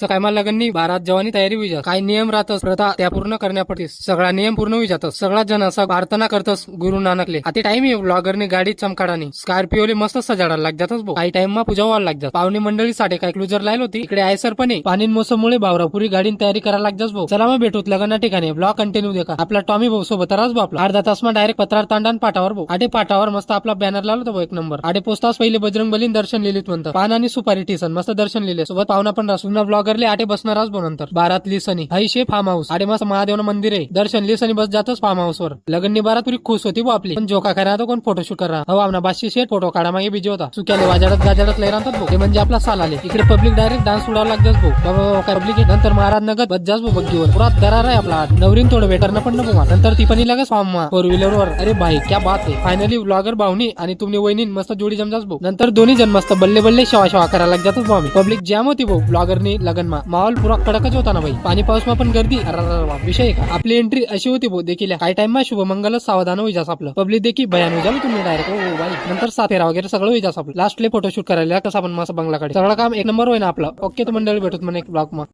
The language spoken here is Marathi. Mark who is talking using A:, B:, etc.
A: सकाळी मला लगननी बारात जवानी तयारी होई जात. काही नियम राहतस प्रथा त्या पूर्ण करण्या पडतीस. सगळा नियम पूर्ण होई जातस. सगळा जण असा प्रार्थना करतस गुरु नानकले. आता टाइम आहे ब्लॉगरने गाडी चमकाडानी स्कॉर्पिओले मस्त सजाडायला लाग जातस भाऊ. काही टाइम मा पूजा व्हायला लाग जात. पाहुणे मंडळी साठी काही क्लुजर लाईल होती. इकडे आयसर पण आहे. पाणी मोसममुळे बावरापुरी गाडीने तयारी करायला लाग जास भाऊ. चला मग भेटूत लगना ठिकाणी. ब्लॉग कंटिन्यू देखा. आपला टॉमी भाऊ सोबत राहस भाऊ. आपला अर्धा तास मा डायरेक्ट पत्रार तांडान पाठावर भाऊ. आडे पाठावर मस्त आपला बॅनर लावला होता भाऊ एक नंबर. आडे पोचताच पहिले बजरंग बलीन दर्शन लिहिलीत म्हणतात. पान आणि सुपारी टिसन मस्त दर्शन लिहिले. सोबत पाहुणा पण रासून ब्लॉगरले आटे बसणार नंतर बारात लिसनी हाईशे फार्म हाऊस. आडे मस्त महादेव मंदिर आहे. दर्शन लिसनी बस जातच फार्म हाऊस वर. लगननी बारात पुरी खुश होती भाऊ आपली. पण जोका करा तो कोण फोटोशूट करा हो आमना 500 शेट फोटो काढा मागे बिजी होता. चुक्याले वाजाडत गाजाडत लय राहतात भाऊ. ते म्हणजे आपला साल आले. इकडे पब्लिक डायरेक्ट डान्स उडावं लागतच भाऊ. बाबा काय पब्लिक नंतर महाराज नगद बज्जाच भाऊ बग्गीवर. पुरा दरार आहे आपला. नवरीन थोडं वेटरनं पण नको नंतर ती पण लगेच फॉर्म 4 व्हीलर वर. अरे भाई क्या बात आहे. फायनली ब्लॉगर भाऊनी आणि तुम्ही वहिनी मस्त जोडी जमजाच भाऊ. नंतर दोन्ही जण मस्त बल्ले बल्ले शवा शवा करायला लाग जातच भाऊ. पब्लिक जाम होती भाऊ ब्लॉगरनी लगन मा. माहोल पुरा कडकच होता ना भाई. पाणी पाऊस मा पण गर्दी. अरे विषय का आपली एंट्री अशी होती भाऊ देखील. काही टाइम मा शुभमंगल सावधान होई जास आपलं. पब्लिक देखी भयान होई जाल तुम्ही डायरेक्ट. हो भाई नंतर साथेरा वगैरे सगळं होई जास आपलं. लास्टले फोटोशूट करायला कसं आपण मस्त बंगलाकडे. सगळं काम एक नंबर होई ना आपलं. ओके तर मंडळी भेटूत म्हणे एक ब्लॉग मा.